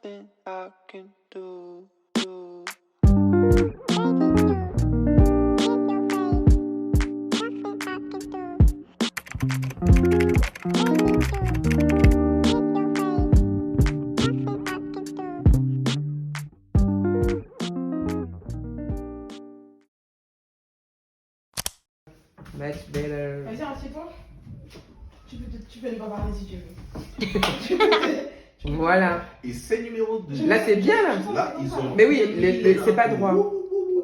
Nothing I can do. Much better. Vas-y, assieds-toi. Tu peux ne pas parler si tu veux. Voilà. Et c'est numéro 2. Là, c'est bien, là. Là, ils ont. Mais oui, c'est pas droit.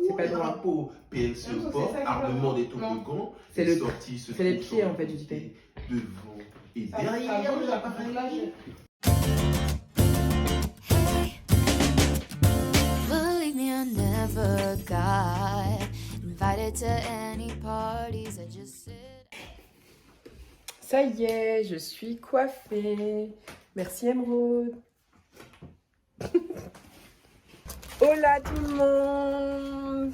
C'est pas droit. Drapeau, PLC au port, armement des toboggans. C'est le- sorti ce c'est les truc pieds, sur en fait, le du côté, devant et Ça derrière. bouge à partir de là. Believe me, I never got invited to any parties. I just sit. Ça y est, je suis coiffée. Merci Emeraude. Hola tout le monde.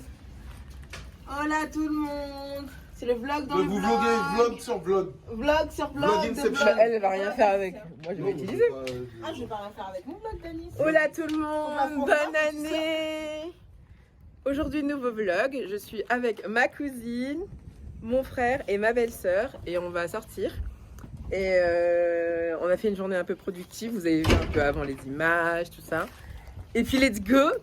Hola tout le monde. C'est le vlog dans le Vous vlog. vloguez, vlog sur vlog. Vlog sur vlog. Vlog de Inception. vlog. Elle va rien faire avec. Moi, je vais utiliser. Ah, je vais pas rien faire avec mon vlog, Denis. Hola tout le On va monde. faire Bonne ça. année. Aujourd'hui, nouveau vlog. Je suis avec ma cousine, mon frère et ma belle-sœur. Et on va sortir. Et on a fait une journée un peu productive. Vous avez vu un peu avant les images, tout ça. Et puis, let's go. Out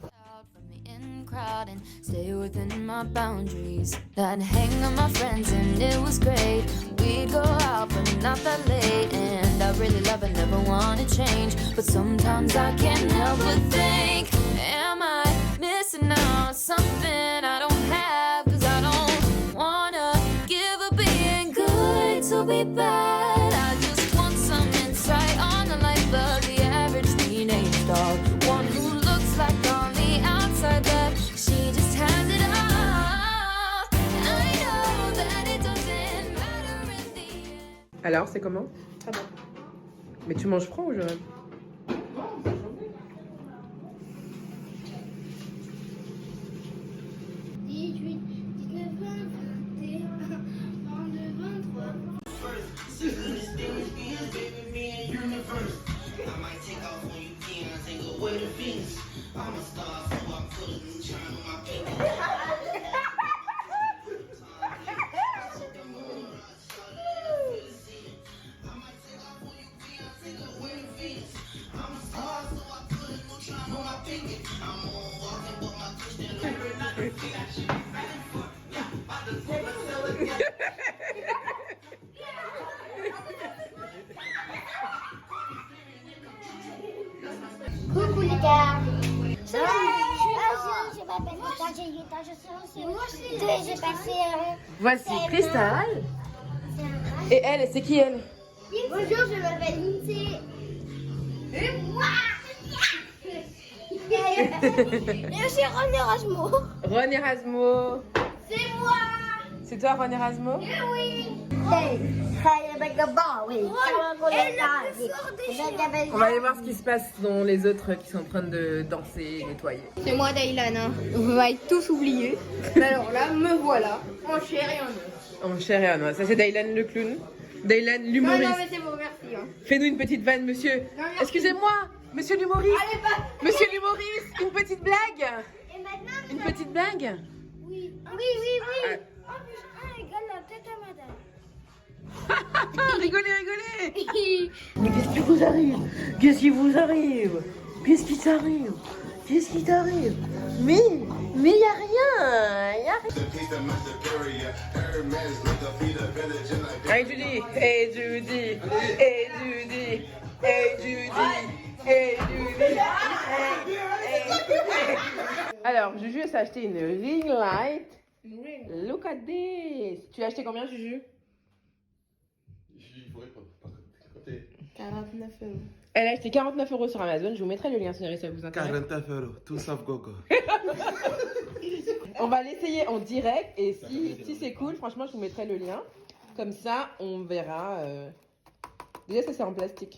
from the in crowd and stay within my boundaries. I'd hang with my friends and it was great. We'd go out but not that late. And I really love it, never wanna change. But sometimes I can't help but think, am I missing out on something I don't have? Cause I don't wanna give up being good to be bad. I just want some insight on the life of the average teenage dog. One who looks like on the outside but she just has it all. I know that it doesn't matter in the end. Alors, c'est comment? Très bon. Mais tu manges froid ou je... Non, c'est chaud. 18, 19, 20, 21, 22, 23. Coucou les gars. Je m'appelle Rita, j'ai 8 ans, je suis en CE2, j'ai passé Voici Cristal. Et elle, c'est qui elle? Bonjour, je m'appelle Lindsay. Et moi Et aussi Ron Erasmo. Ron Erasmo. C'est moi. C'est toi Ron Erasmo? Eh oui. On va aller voir ce qui se passe dans les autres qui sont en train de danser et nettoyer. C'est moi Daylan, hein. On va être tous oubliés. Mais alors là, me voilà, en chair et en os. En chair et en os. Ça c'est Daylan le clown. Daylan Non, l'humoriste. non, mais c'est bon, merci. Hein. Fais-nous une petite vanne, monsieur. Non, merci. Excusez-moi, monsieur l'humoriste. Allez, pas. Monsieur l'humoriste, une petite blague. Et maintenant, Une petite blague. oui. Oui, oui, oui. En plus, un égale la tête à madame. Rigolez, rigolez. Mais qu'est-ce qui vous arrive? Qu'est-ce qui vous arrive? Qu'est-ce qui t'arrive? Qu'est-ce qui t'arrive? Mais y a rien. Y a rien. Hey Judy, hey Judy, hey Judy, hey Judy, hey Judy, hey. Alors, Juju s'est acheté une ring light. Look at this. Tu l'as acheté combien, Juju? 49 €. Elle a acheté 49 € sur Amazon. Je vous mettrai le lien si ça vous intéresse. 49 €, tout sauf Gogo. On va l'essayer en direct et si c'est cool, franchement, je vous mettrai le lien. Comme ça, on verra. Déjà, ça c'est en plastique.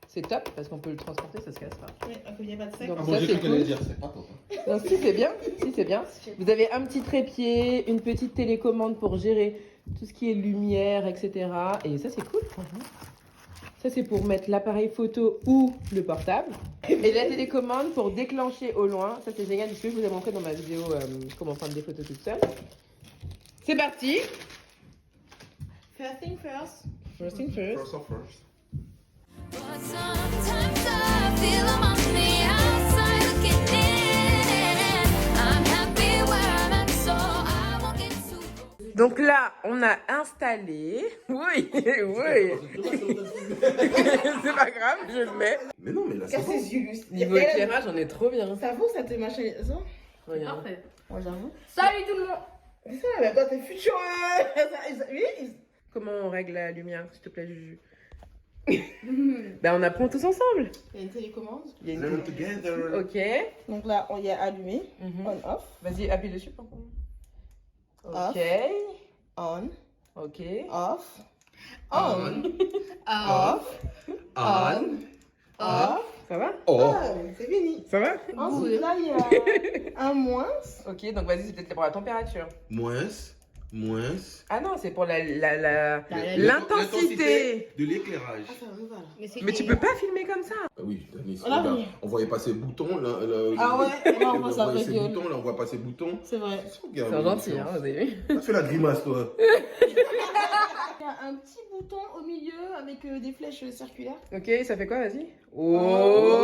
C'est top parce qu'on peut le transporter, ça se casse pas. Oui, il n'y a pas de sec. Donc Ah ça bon, j'ai c'est cru qu'elle allait cool. dire, c'est pas top. Hein. Non, si c'est bien, si c'est bien. Vous avez un petit trépied, une petite télécommande pour gérer tout ce qui est lumière, etc. Et ça c'est cool, franchement. Ça, c'est pour mettre l'appareil photo ou le portable. Et la télécommande pour déclencher au loin. Ça, c'est génial, parce que je vous ai montré dans ma vidéo comment prendre des photos toute seule. C'est parti. First thing first. First thing first. First of first. But sometimes I feel I'm on the outside looking in. I'm happy where I'm at, so I won't get too. Donc là, on a installé. Oui, oui. C'est pas grave, je le mets. Mais non, mais là, c'est Casse bon. ses yeux. Niveau éclairage, on est trop bien. Ça vaut, ça te machin. Ça Regarde. Parfait. Moi, j'avoue. Salut tout le monde. C'est ça, mais toi, t'es futur. Oui. Comment on règle la lumière, s'il te plaît, Juju? Ben, on apprend tous ensemble. Il y a une télécommande. Il y a une... Learn together. Ok. Donc là, il y a allumé, Mhm. on, off, Vas-y, appuie dessus pour qu'on... Off. Ok. on, Ok. off, on, off, On. off. Ça va? Oh. Ah, c'est fini. Ça va? Ensuite, là, il y a un moins. Ok, donc vas-y, c'est peut-être pour la température. Moins. Ah non, c'est pour l'intensité. L'intensité de l'éclairage. Ah, ça va, là. Mais tu peux pas filmer comme ça. Ah oui, Denis, Voilà, regarde, oui. on voyait passer le bouton. Ah ouais, là, on voit ça voyait ces rigole. boutons, là, on voit passer le bouton. C'est vrai. C'est gentil, hein, vous avez vu? Tu fais la grimace, toi. Il y a un petit bouton au milieu avec des flèches circulaires. Ok, ça fait quoi, vas-y? Oh!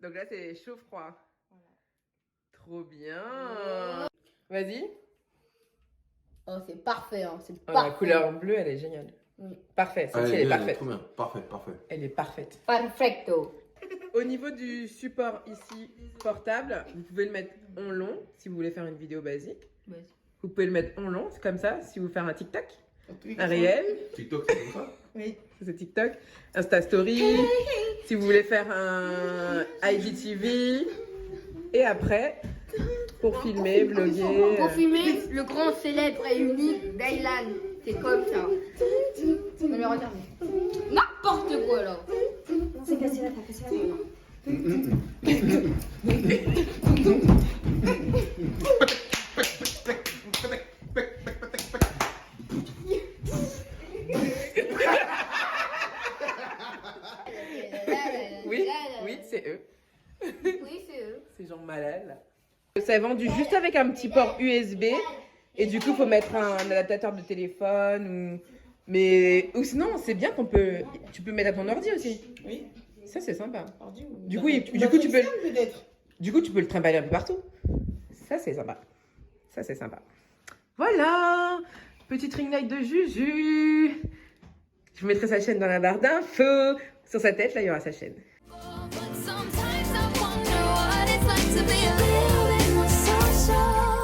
Donc là, c'est chaud-froid. Trop bien. Vas-y. Oh, c'est parfait, hein. C'est Oh, parfait. la couleur bleue, elle est géniale. Oui. Parfait, celle-ci, elle est parfaite. Trop bien, parfait, parfait. Elle est parfaite. Perfecto. Au niveau du support ici, portable, vous pouvez le mettre en long si vous voulez faire une vidéo basique. Ouais. Vous pouvez le mettre en long, c'est comme ça, si vous voulez faire un TikTok, Oui. un réel, TikTok, c'est comme ça? Oui. ça, c'est TikTok, Insta Story, si vous voulez faire un IGTV, et après, pour filmer, vlogger. Pour filmer le grand célèbre et unique Daylan. C'est comme ça. Non mais regarde. N'importe quoi là. C'est cassé là, t'as cassé là. Oui, oui, c'est eux. Oui, c'est eux. C'est genre malade là. C'est vendu juste avec un petit port USB et du coup faut mettre un adaptateur de téléphone ou sinon c'est bien tu peux mettre à ton ordi aussi. Oui. Ça c'est sympa. Ordi ou- Du coup, tu peux peut-être. Du coup tu peux le trimballer un peu partout. Ça c'est sympa. Ça c'est sympa. Voilà, petite ring light de Juju. Je vous mettrai sa chaîne dans la barre d'infos. Sur sa tête là il y aura sa chaîne. But sometimes I wonder what it's like to be a little bit more social.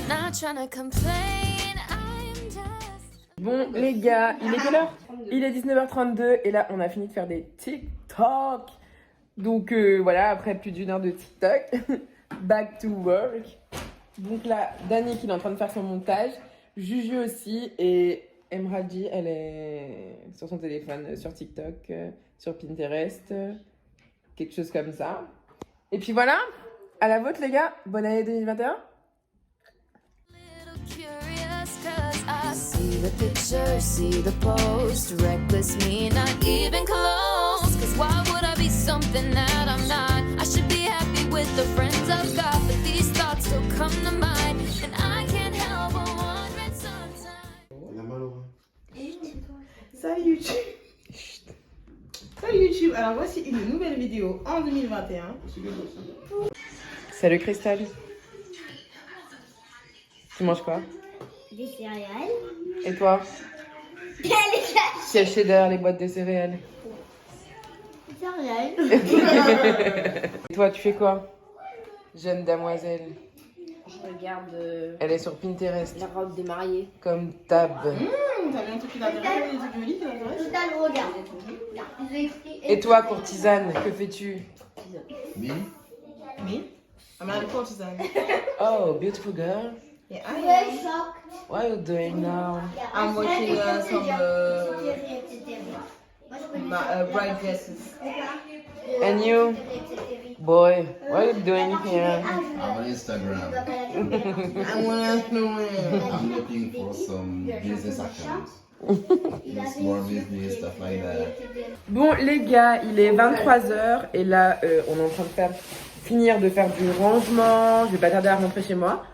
Not trying to complain, I'm just. Bon les gars, il est quelle heure? Il est 19h32 et là on a fini de faire des TikTok. Donc voilà, après plus d'une heure de TikTok, back to work. Donc là, Danick il est en train de faire son montage, Juju aussi et Emradji elle est sur son téléphone, sur TikTok, sur Pinterest, quelque chose comme ça. Et puis voilà, à la vôtre les gars, bonne année 2021. Little curious 'cause I see the picture, see the post. Reckless me, not even close. 'Cause why would I be something that I'm not? I should be happy with the friends I've got, but these thoughts still come to mind, and I can't help but wondering sometimes. Il a mal au rein. Salut YouTube. Salut YouTube. Alors voici une nouvelle vidéo en 2021. C'est bien aussi. Salut Cristal. Tu manges quoi? Des céréales. Et toi? Caché derrière les boîtes de céréales. Céréales. Et toi, tu fais quoi? Jeune demoiselle. Je regarde Elle est sur Pinterest, la robe des mariés. comme tab. T'as vu un truc qui t'intéresse, des trucs jolis qui t'intéressent? Regarde. Et toi, courtisane, que fais-tu? Mais, Me? I'm a courtesan. Oh, beautiful girl. Yeah, I am. What are you doing now? I'm watching some bride dresses. And you? boy, what are you doing here? I'm on Instagram. I wanna know. I'm looking for some business accounts. Small business, stuff like that. Bon les gars, il est 23h et là on est en train de finir de faire du rangement. Je vais pas tarder à rentrer chez moi.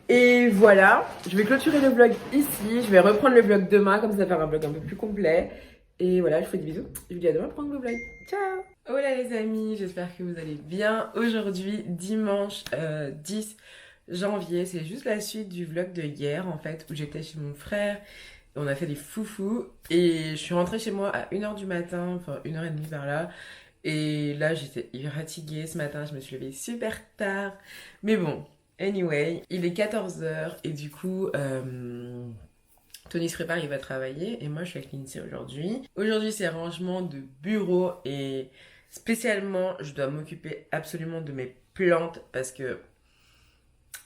Et voilà, je vais clôturer le vlog ici. Je vais reprendre le vlog demain, comme ça va faire un vlog un peu plus complet. Et voilà, je vous fais des bisous. Je vous dis à demain pour un nouveau vlog. Ciao! Hola les amis, j'espère que vous allez bien. Aujourd'hui, dimanche 10 janvier, c'est juste la suite du vlog de hier en fait, où j'étais chez mon frère. On a fait des foufous et je suis rentrée chez moi à 1h du matin, enfin 1h30 par là. Et là, j'étais hyper fatiguée ce matin, je me suis levée super tard. Mais bon, anyway, il est 14h et du coup, Tony se prépare, il va travailler et moi je suis avec Lindsay aujourd'hui. Aujourd'hui, c'est rangement de bureau et spécialement, je dois m'occuper absolument de mes plantes parce que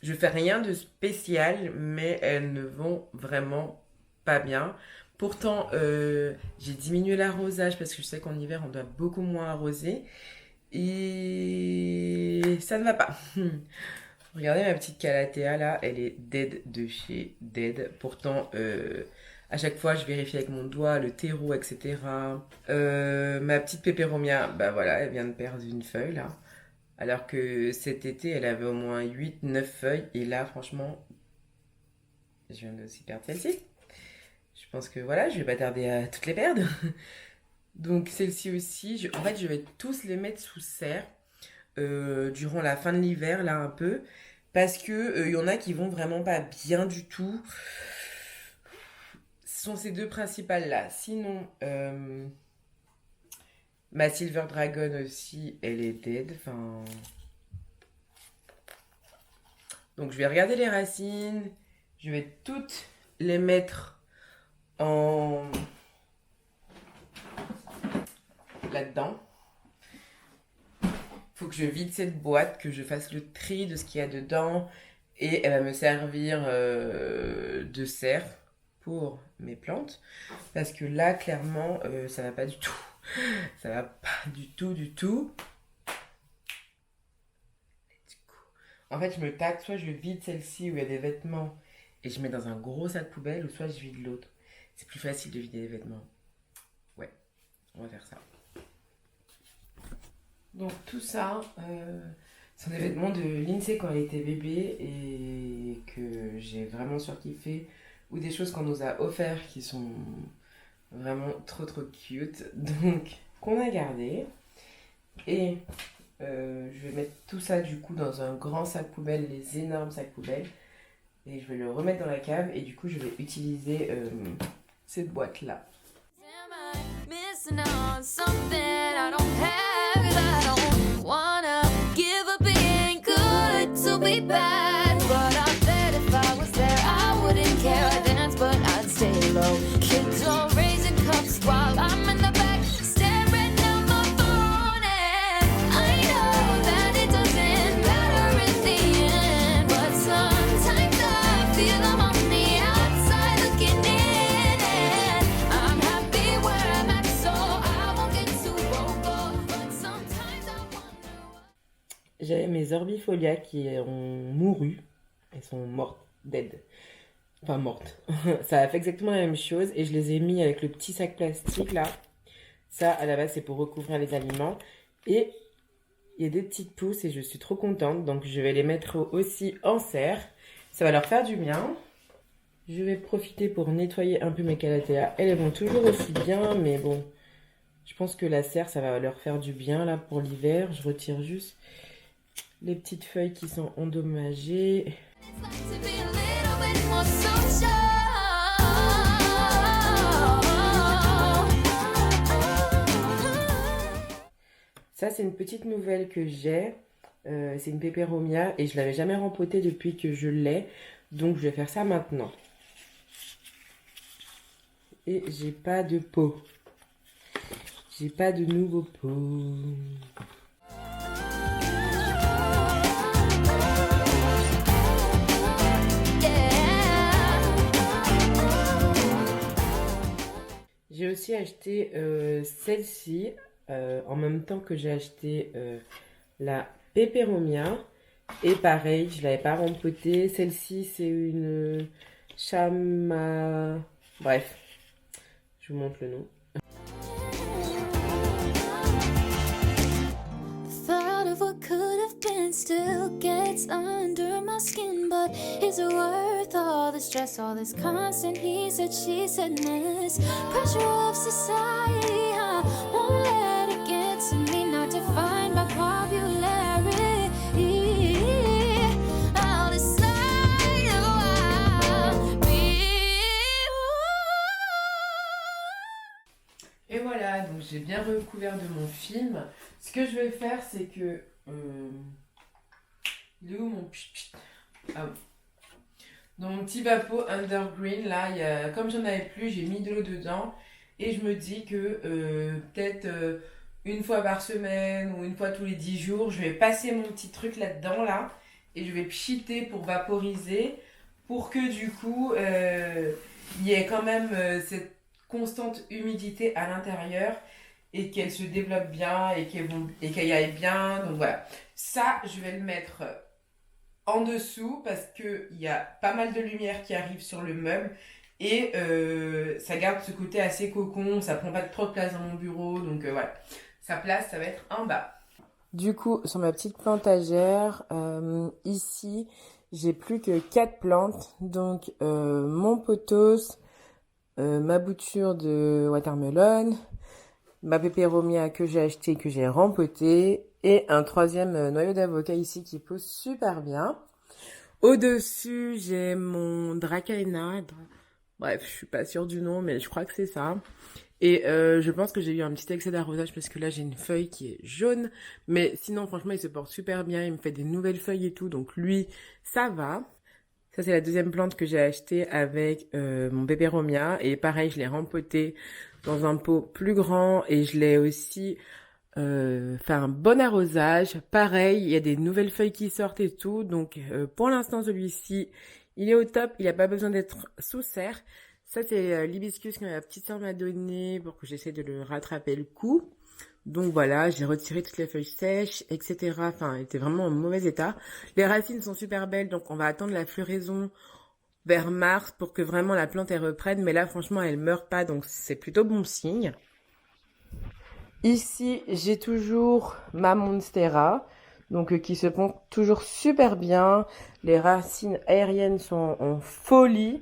je fais rien de spécial, mais elles ne vont vraiment pas bien. Pourtant, j'ai diminué l'arrosage parce que je sais qu'en hiver, on doit beaucoup moins arroser. Et ça ne va pas. Regardez ma petite calathea là, elle est dead de chez dead. Pourtant, à chaque fois, je vérifie avec mon doigt le terreau, etc. Ma petite peperomia, bah voilà, elle vient de perdre une feuille là. Alors que cet été, elle avait au moins 8-9 feuilles. Et là, franchement, je viens aussi perdre celle-ci. Je pense que voilà, je vais pas tarder à toutes les perdre. Donc celle-ci aussi, en fait je vais tous les mettre sous serre durant la fin de l'hiver là un peu. Parce que y en a qui vont vraiment pas bien du tout. Ce sont ces deux principales là. Sinon, ma Silver Dragon aussi, elle est dead. Enfin... Donc je vais regarder les racines. Je vais toutes les mettre là-dedans. Faut que je vide cette boîte, que je fasse le tri de ce qu'il y a dedans et elle va me servir de serre pour mes plantes parce que là clairement ça va pas du tout. Ça va pas du tout. En fait je me tâte, soit je vide celle-ci où il y a des vêtements et je mets dans un gros sac poubelle ou soit je vide l'autre. C'est plus facile de vider les vêtements. Ouais, on va faire ça. Donc tout ça, c'est des vêtements de Lindsay quand elle était bébé et que j'ai vraiment surkiffé. Ou des choses qu'on nous a offert qui sont vraiment trop cute. Donc qu'on a gardé. Et je vais mettre tout ça du coup dans un grand sac poubelle, les énormes sacs poubelles. Et je vais le remettre dans la cave et du coup je vais utiliser cette boîte là. J'avais mes Orbifolia qui ont mouru. Elles sont mortes, dead. Enfin mortes. Ça a fait exactement la même chose et je les ai mis avec le petit sac plastique là. Ça à la base c'est pour recouvrir les aliments. Et il y a des petites pousses et je suis trop contente. Donc je vais les mettre aussi en serre. Ça va leur faire du bien. Je vais profiter pour nettoyer un peu mes calatheas. Elles vont toujours aussi bien mais bon. Je pense que la serre ça va leur faire du bien là pour l'hiver. Je retire juste les petites feuilles qui sont endommagées. Ça c'est une petite nouvelle que j'ai. C'est une peperomia et je l'avais jamais rempotée depuis que je l'ai. Donc je vais faire ça maintenant. Et j'ai pas de pot. J'ai pas de nouveau pot. J'ai aussi acheté celle-ci en même temps que j'ai acheté la Peperomia. Et pareil, je l'avais pas rempotée. Celle-ci, c'est une Chama... Bref, je vous montre le nom. Thought of what could have been still gets under my skin, but is it worth all the stress, all this constant he said, she said mess? Pressure of society, I won't let it get to me, not to find my popularity. I'll decide who I'll be. Et voilà, donc j'ai bien recouvert de mon film. Ce que je vais faire, c'est que... il est où mon... Ah, dans mon petit vapeau Undergreen, là, comme j'en avais plus, j'ai mis de l'eau dedans. Et je me dis que peut-être une fois par semaine ou une fois tous les 10 jours, je vais passer mon petit truc là-dedans, là. Et je vais pchiter pour vaporiser. Pour que du coup, il y ait quand même cette constante humidité à l'intérieur. Et qu'elle se développe bien et qu'elle y aille bien. Donc voilà. Ça, je vais le mettre en dessous parce qu'il y a pas mal de lumière qui arrive sur le meuble. Et ça garde ce côté assez cocon. Ça prend pas trop de place dans mon bureau. Donc voilà. Sa place, ça va être en bas. Du coup, sur ma petite plantagère, ici, j'ai plus que 4 plantes. Donc mon pothos, ma bouture de watermelon, ma Peperomia que j'ai acheté, que j'ai rempoté, et un troisième noyau d'avocat ici qui pousse super bien. Au-dessus, j'ai mon Dracaena. Bref, je suis pas sûre du nom, mais je crois que c'est ça. Et je pense que j'ai eu un petit excès d'arrosage parce que là, j'ai une feuille qui est jaune. Mais sinon, franchement, il se porte super bien. Il me fait des nouvelles feuilles et tout. Donc lui, ça va. Ça, c'est la deuxième plante que j'ai achetée avec mon Peperomia. Et pareil, je l'ai rempoté dans un pot plus grand et je l'ai aussi fait un bon arrosage. Pareil, il y a des nouvelles feuilles qui sortent et tout. Donc, pour l'instant, celui-ci, il est au top. Il n'a pas besoin d'être sous serre. Ça, c'est l'hibiscus que ma petite soeur m'a donné pour que j'essaie de le rattraper le coup. Donc voilà, j'ai retiré toutes les feuilles sèches, etc. Enfin, elle était vraiment en mauvais état. Les racines sont super belles, donc on va attendre la floraison vers mars pour que vraiment la plante elle reprenne. Mais là, franchement, elle meurt pas, donc c'est plutôt bon signe. Ici, j'ai toujours ma Monstera, donc qui se pond toujours super bien. Les racines aériennes sont en folie.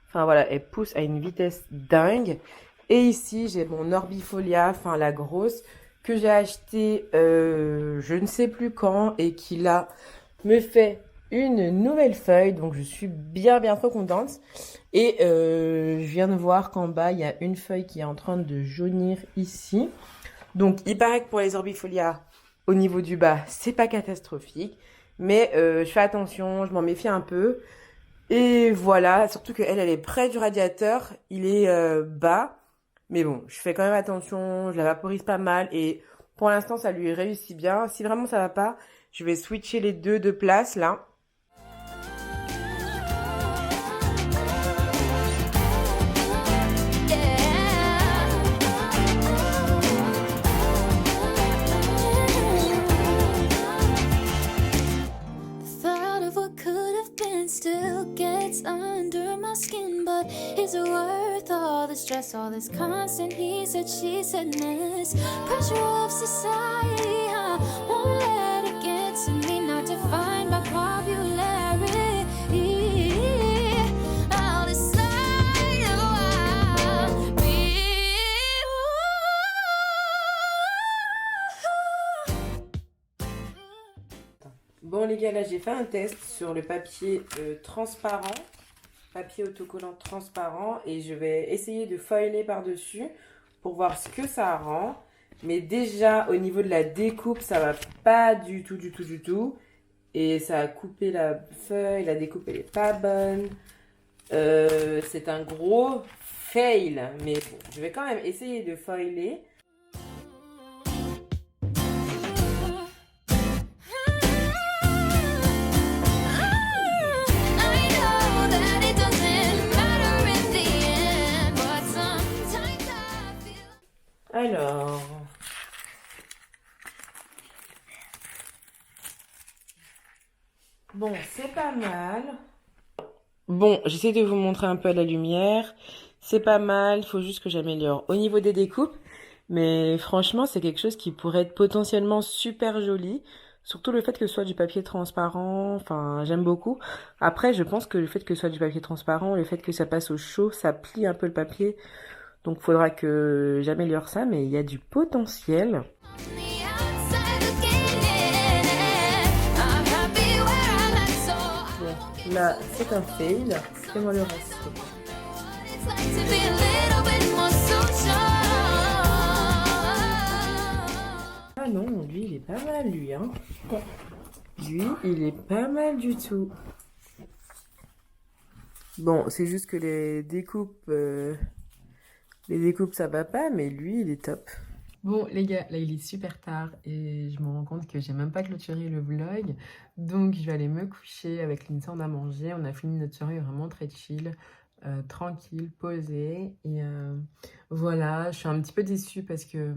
Enfin voilà, elles poussent à une vitesse dingue. Et ici, j'ai mon Orbifolia, enfin la grosse, que j'ai acheté je ne sais plus quand et qui là me fait une nouvelle feuille, donc je suis bien trop contente. Et je viens de voir qu'en bas il y a une feuille qui est en train de jaunir ici. Donc il paraît que pour les Orbifolia au niveau du bas c'est pas catastrophique, mais je fais attention, je m'en méfie un peu. Et voilà, surtout qu'elle est près du radiateur, il est bas. Mais bon, je fais quand même attention, je la vaporise pas mal et pour l'instant ça lui réussit bien. Si vraiment ça va pas, je vais switcher les deux de place là. Under my skin, but is it worth all the stress, all this constant he said, she said mess? Pressure of society, I won't let it get to me, not to find my popularity. I'll decide who I'll be. Bon les gars, là j'ai fait un test sur le papier transparent, papier autocollant transparent, et je vais essayer de foiler par-dessus pour voir ce que ça rend. Mais déjà au niveau de la découpe, ça va pas du tout. Et ça a coupé la feuille, la découpe elle est pas bonne. C'est un gros fail, mais bon, je vais quand même essayer de foiler. Alors, Bon, c'est pas mal. Bon, j'essaie de vous montrer un peu à la lumière. C'est pas mal, il faut juste que j'améliore au niveau des découpes. Mais franchement, c'est quelque chose qui pourrait être potentiellement super joli. Surtout le fait que ce soit du papier transparent, enfin, j'aime beaucoup. Après, je pense que le fait que ce soit du papier transparent, le fait que ça passe au chaud, ça plie un peu le papier. Donc, il faudra que j'améliore ça, mais il y a du potentiel. Bon, là, c'est un fail. Fais-moi le reste. Ah non, lui, il est pas mal, lui, hein. Lui, il est pas mal du tout. Bon, c'est juste que les découpes, ça va pas, mais lui, il est top. Bon, les gars, là, il est super tard et je me rends compte que j'ai même pas clôturé le vlog. Donc, je vais aller me coucher avec Lindsay à manger. On a fini notre soirée vraiment très chill, tranquille, posée. Et voilà, je suis un petit peu déçue parce que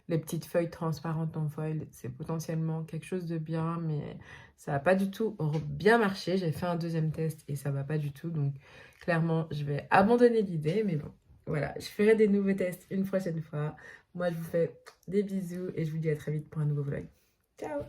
les petites feuilles transparentes en foil, c'est potentiellement quelque chose de bien, mais ça n'a pas du tout bien marché. J'ai fait un deuxième test et ça va pas du tout. Donc, clairement, je vais abandonner l'idée, mais bon. Voilà, je ferai des nouveaux tests une prochaine fois. Moi, je vous fais des bisous et je vous dis à très vite pour un nouveau vlog. Ciao!